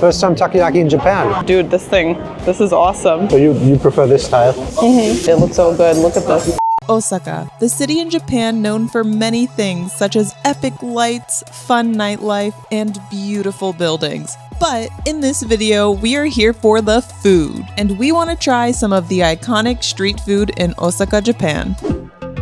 First time takoyaki in Japan. Dude, this is awesome. So you prefer this style? It looks so good. Look at this. Osaka, the city in Japan known for many things such as epic lights, fun nightlife, and beautiful buildings. But in this video, we are here for the food, and we want to try some of the iconic street food in Osaka, Japan.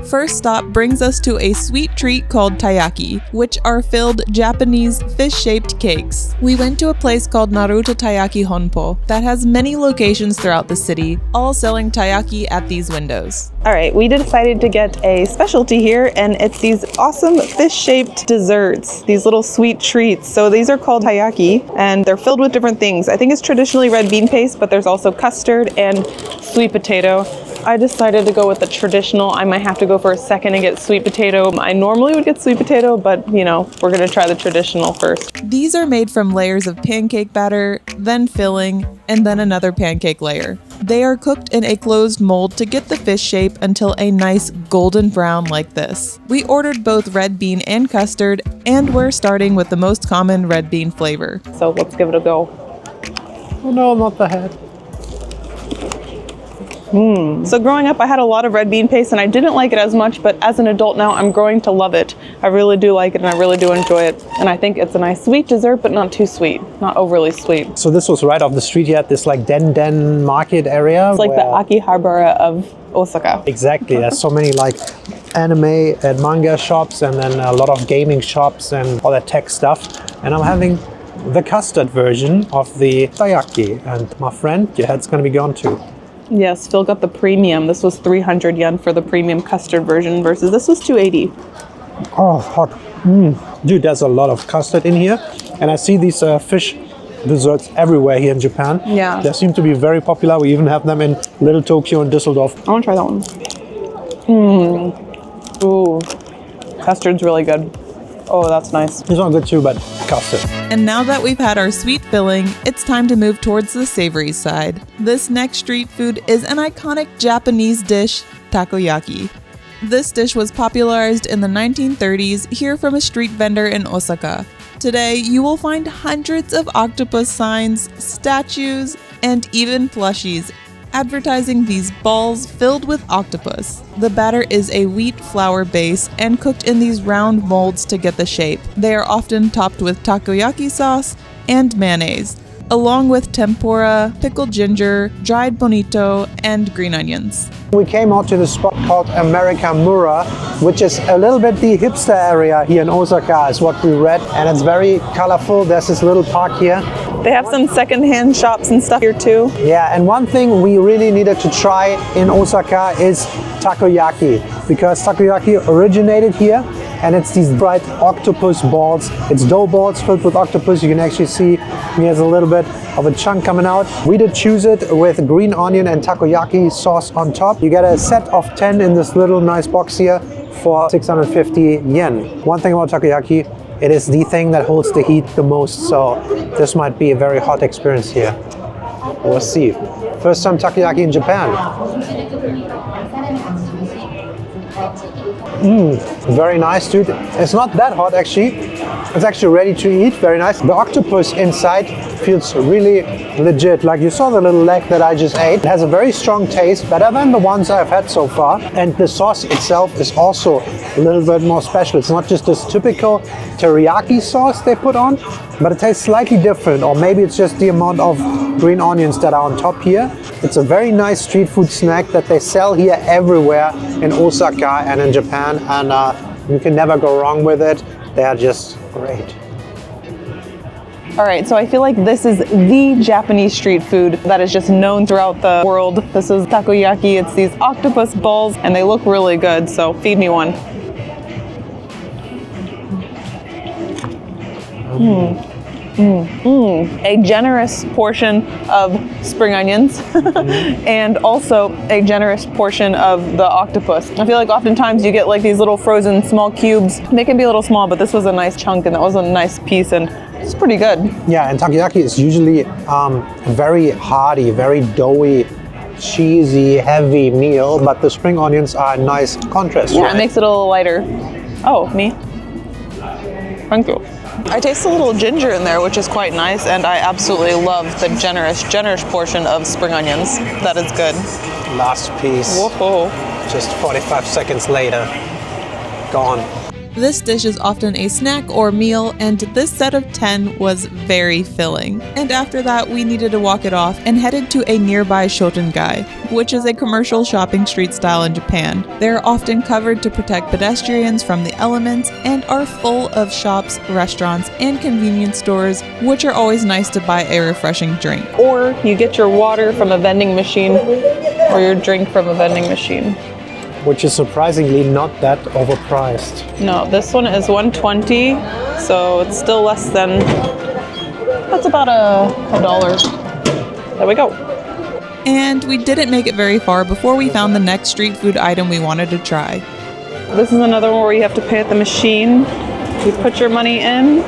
First stop brings us to a sweet treat called taiyaki, which are filled Japanese fish-shaped cakes. We went to a place called Naruto Taiyaki Honpo that has many locations throughout the city, all selling taiyaki at these windows. All right, we decided to get a specialty here, and it's these awesome fish-shaped desserts, these little sweet treats. So these are called taiyaki, and they're filled with different things. I think it's traditionally red bean paste, but there's also custard and sweet potato. I decided to go with the traditional. I might have to go for a second and get sweet potato. I normally would get sweet potato, but you know, we're gonna try the traditional first. These are made from layers of pancake batter, then filling, and then another pancake layer. They are cooked in a closed mold to get the fish shape until a nice golden brown like this. We ordered both red bean and custard, and we're starting with the most common red bean flavor. So let's give it a go. Oh no, not the head. So growing up, I had a lot of red bean paste and I didn't like it as much, but as an adult now, I'm growing to love it. I really do like it and I really do enjoy it. And I think it's a nice sweet dessert, but not too sweet, not overly sweet. So this was right off the street here at this like Den market area. It's like the Akihabara of Osaka. Exactly, there's so many like anime and manga shops and then a lot of gaming shops and all that tech stuff. And I'm having the custard version of the taiyaki. And my friend, your head's gonna be gone too. Yes, Phil got the premium. This was 300 yen for the premium custard version versus this was 280. Oh, hot. Dude, there's a lot of custard in here. And I see these fish desserts everywhere here in Japan. Yeah. They seem to be very popular. We even have them in Little Tokyo and Düsseldorf. I want to try that one. Ooh, custard's really good. Oh, that's nice. It's not good too, but custard. And now that we've had our sweet filling, it's time to move towards the savory side. This next street food is an iconic Japanese dish, takoyaki. This dish was popularized in the 1930s here from a street vendor in Osaka. Today, you will find hundreds of octopus signs, statues, and even plushies advertising these balls filled with octopus. The batter is a wheat flour base and cooked in these round molds to get the shape. They are often topped with takoyaki sauce and mayonnaise, along with tempura, pickled ginger, dried bonito, and green onions. We came out to the spot called Amerikamura, which is a little bit the hipster area here in Osaka, is what we read. And it's very colorful. There's this little park here. They have some secondhand shops and stuff here too. Yeah, and one thing we really needed to try in Osaka is takoyaki, because takoyaki originated here, and it's these bright octopus balls. It's dough balls filled with octopus. You can actually see here's a little bit of a chunk coming out. We did choose it with green onion and takoyaki sauce on top. You get a set of 10 in this little nice box here for 650 yen. One thing about takoyaki, it is the thing that holds the heat the most, so this might be a very hot experience here. We'll see. First time takoyaki in Japan. Very nice, dude. It's not that hot actually. It's actually ready to eat, very nice. The octopus inside feels really legit. Like you saw the little leg that I just ate. It has a very strong taste, better than the ones I've had so far. And the sauce itself is also a little bit more special. It's not just this typical teriyaki sauce they put on, but it tastes slightly different, or maybe it's just the amount of green onions that are on top here. It's a very nice street food snack that they sell here everywhere in Osaka and in Japan, and you can never go wrong with it. They are just great. All right, so I feel like this is the Japanese street food that is just known throughout the world. This is takoyaki. It's these octopus balls, and they look really good, so feed me one. A generous portion of spring onions and also a generous portion of the octopus. I feel like oftentimes you get like these little frozen small cubes. They can be a little small, but this was a nice chunk and that was a nice piece and it's pretty good. Yeah, and takoyaki is usually very hearty, very doughy, cheesy, heavy meal, but the spring onions are a nice contrast. Yeah, right? It makes it a little lighter. Oh, me? Thank you. I taste a little ginger in there, which is quite nice, and I absolutely love the generous portion of spring onions. That is good. Last piece. Whoa. Just 45 seconds later. Gone. This dish is often a snack or meal, and this set of 10 was very filling. And after that, we needed to walk it off and headed to a nearby Shotengai, which is a commercial shopping street style in Japan. They're often covered to protect pedestrians from the elements and are full of shops, restaurants, and convenience stores, which are always nice to buy a refreshing drink. Or you get your water from a vending machine, or your drink from a vending machine. Which is surprisingly not that overpriced. No, this one is 120, so it's still less than, that's about a dollar. There we go. And we didn't make it very far before we found the next street food item we wanted to try. This is another one where you have to pay at the machine. You put your money in,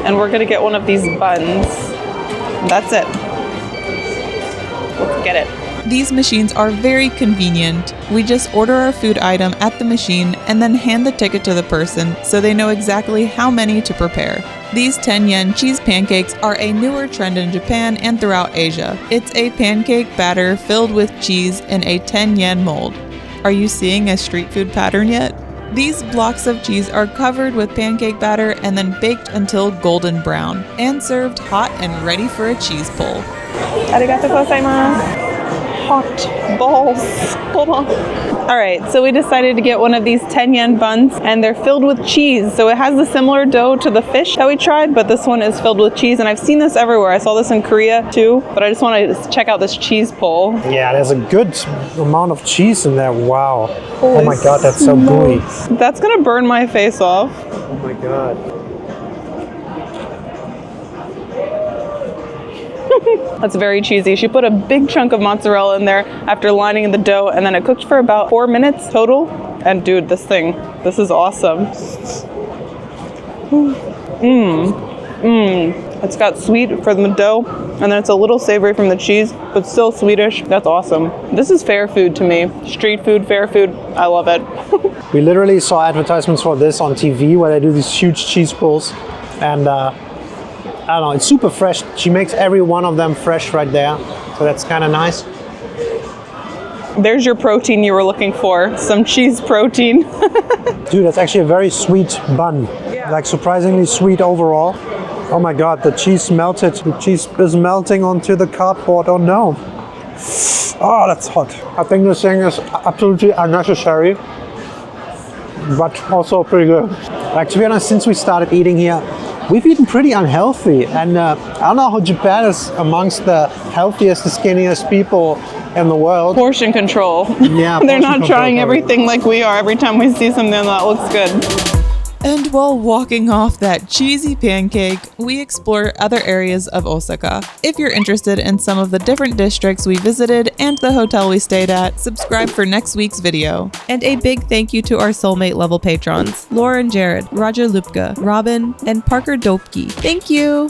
and we're gonna get one of these buns. That's it. Let's get it. These machines are very convenient. We just order our food item at the machine and then hand the ticket to the person so they know exactly how many to prepare. These 10 yen cheese pancakes are a newer trend in Japan and throughout Asia. It's a pancake batter filled with cheese in a 10 yen mold. Are you seeing a street food pattern yet? These blocks of cheese are covered with pancake batter and then baked until golden brown and served hot and ready for a cheese pull. Arigatou gozaimasu. Hot balls. Hold on. All right, so we decided to get one of these 10 yen buns, and they're filled with cheese. So it has the similar dough to the fish that we tried, but this one is filled with cheese, and I've seen this everywhere. I saw this in Korea too, but I just want to check out this cheese pull. Yeah, there's a good amount of cheese in there. Wow. Oh my god, that's so gooey. That's gonna burn my face off. Oh my god. That's very cheesy. She put a big chunk of mozzarella in there after lining the dough, and then it cooked for about 4 minutes total. And dude, this is awesome. It's got sweet from the dough, and then it's a little savory from the cheese, but still sweetish. That's awesome. This is fair food to me. Street food, fair food. I love it. We literally saw advertisements for this on TV where they do these huge cheese pulls, and I don't know, it's super fresh. She makes every one of them fresh right there, so that's kind of nice. There's your protein you were looking for, some cheese protein. Dude, that's actually a very sweet bun. Yeah. Like surprisingly sweet overall. Oh my god, the cheese melted. The cheese is melting onto the cardboard. Oh no. Oh, that's hot. I think this thing is absolutely unnecessary, but also pretty good. Like, to be honest, since we started eating here, we've eaten pretty unhealthy, and I don't know how Japan is amongst the healthiest, the skinniest people in the world. Portion control. Yeah, They're portion not control, trying sorry. everything like we are. Every time we see something that looks good. And while walking off that cheesy pancake, we explore other areas of Osaka. If you're interested in some of the different districts we visited and the hotel we stayed at, subscribe for next week's video. And a big thank you to our soulmate level patrons, Laura and Jared, Roger Lupka, Robin, and Parker Dopke. Thank you!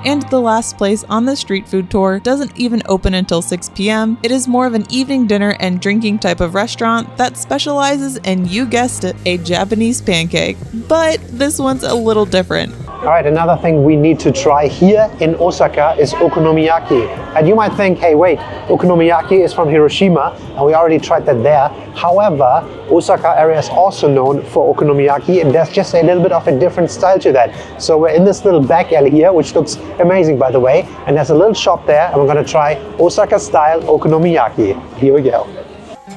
And the last place on the street food tour doesn't even open until 6 p.m. It is more of an evening dinner and drinking type of restaurant that specializes in, you guessed it, a Japanese pancake. But this one's a little different. All right, another thing we need to try here in Osaka is Okonomiyaki. And you might think, hey, wait, Okonomiyaki is from Hiroshima, and we already tried that there. However, Osaka area is also known for Okonomiyaki, and there's just a little bit of a different style to that. So we're in this little back alley here, which looks amazing, by the way, and there's a little shop there, and we're gonna try Osaka style Okonomiyaki. Here we go.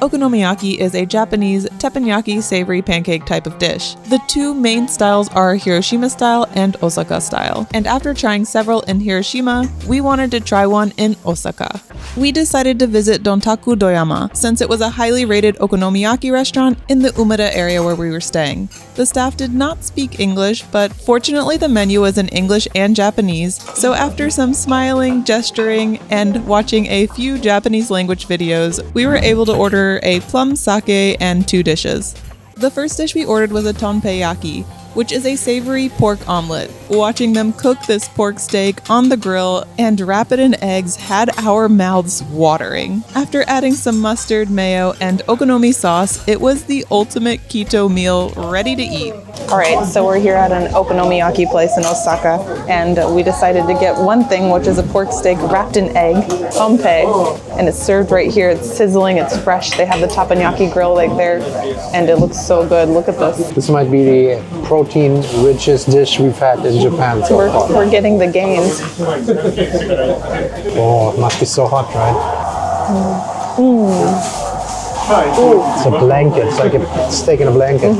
Okonomiyaki is a Japanese teppanyaki savory pancake type of dish. The two main styles are Hiroshima style and Osaka style. And after trying several in Hiroshima, we wanted to try one in Osaka. We decided to visit Dontaku Doyama since it was a highly rated okonomiyaki restaurant in the Umeda area where we were staying. The staff did not speak English, but fortunately the menu was in English and Japanese, so after some smiling, gesturing, and watching a few Japanese language videos, we were able to order a plum sake and 2 dishes. The first dish we ordered was a Tonpei Yaki, which is a savory pork omelet. Watching them cook this pork steak on the grill and wrap it in eggs had our mouths watering. After adding some mustard, mayo, and okonomi sauce, it was the ultimate keto meal ready to eat. All right, so we're here at an okonomiyaki place in Osaka, and we decided to get one thing, which is a pork steak wrapped in egg, tonpei, and it's served right here. It's sizzling, it's fresh. They have the teppanyaki grill right there, and it looks so good. Look at this. This might be the protein richest dish we've had in Japan so far. We're getting the gains. Oh, it must be so hot, right? It's a blanket. It's like a steak in a blanket.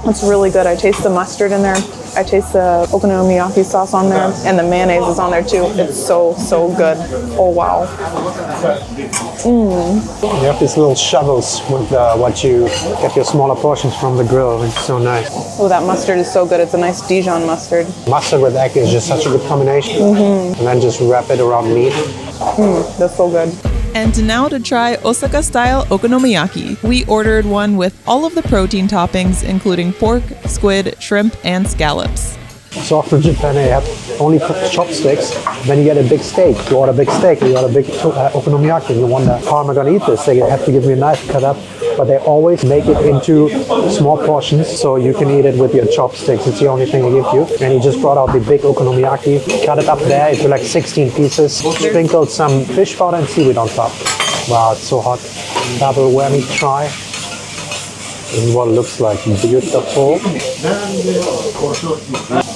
It's really good. I taste the mustard in there. I taste the okonomiyaki sauce on there, and the mayonnaise is on there too. It's so good. Oh wow. You have these little shovels with what you get your smaller portions from the grill. It's so nice. Oh, that mustard is so good. It's a nice Dijon mustard. Mustard with egg is just such a good combination. And then just wrap it around meat. That's so good. And now to try Osaka-style okonomiyaki. We ordered one with all of the protein toppings, including pork, squid, shrimp, and scallops. So often in Japan they have only chopsticks, then you get a big steak. You order a big steak, you order a big okonomiyaki, and you wonder, how am I going to eat this? They have to give me a knife, cut up. But they always make it into small portions so you can eat it with your chopsticks. It's the only thing they give you. And he just brought out the big okonomiyaki, cut it up there into like 16 pieces, sprinkled some fish powder and seaweed on top. Wow, it's so hot. Double whammy try. This is what it looks like. Beautiful.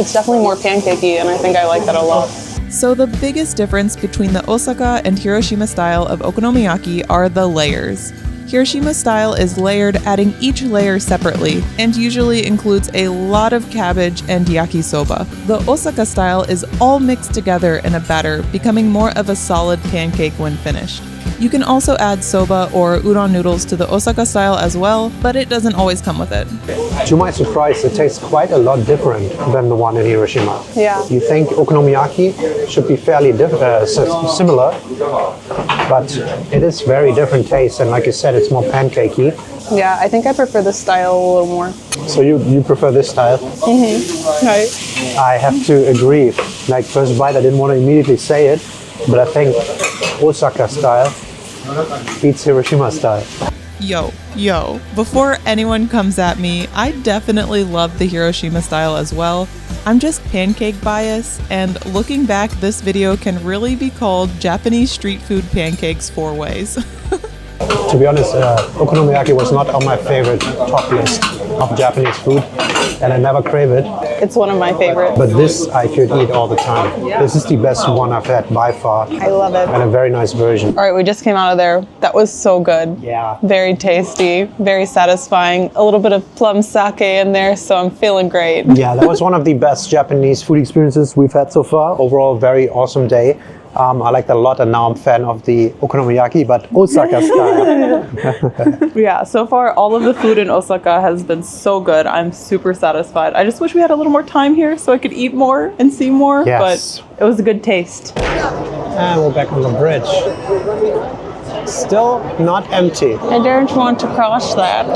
It's definitely more pancakey, and I think I like that a lot. So the biggest difference between the Osaka and Hiroshima style of okonomiyaki are the layers. Hiroshima style is layered, adding each layer separately, and usually includes a lot of cabbage and yakisoba. The Osaka style is all mixed together in a batter, becoming more of a solid pancake when finished. You can also add soba or udon noodles to the Osaka style as well, but it doesn't always come with it. To my surprise, it tastes quite a lot different than the one in Hiroshima. Yeah. You think okonomiyaki should be fairly similar, but it is very different taste, and like you said, it's more pancakey. Yeah, I think I prefer this style a little more. So you prefer this style? Right. I have to agree. Like first bite, I didn't want to immediately say it, but I think Osaka style beats Hiroshima style. Yo, before anyone comes at me, I definitely love the Hiroshima style as well. I'm just pancake biased, and looking back, this video can really be called Japanese street food pancakes 4 ways. To be honest, okonomiyaki was not on my favorite top list of Japanese food, and I never crave it. It's one of my favorites. But this I could eat all the time. This is the best one I've had by far. I love it. And a very nice version. All right, we just came out of there. That was so good. Yeah. Very tasty, very satisfying. A little bit of plum sake in there, so I'm feeling great. Yeah, that was one of the best Japanese food experiences we've had so far. Overall, very awesome day. I liked that a lot, and now I'm a fan of the okonomiyaki, but Osaka style. Yeah, so far all of the food in Osaka has been so good. I'm super satisfied. I just wish we had a little more time here so I could eat more and see more, Yes. but it was a good taste. And we're back on the bridge. Still not empty. I don't want to cross that.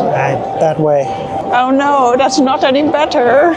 That way. Oh no, that's not any better.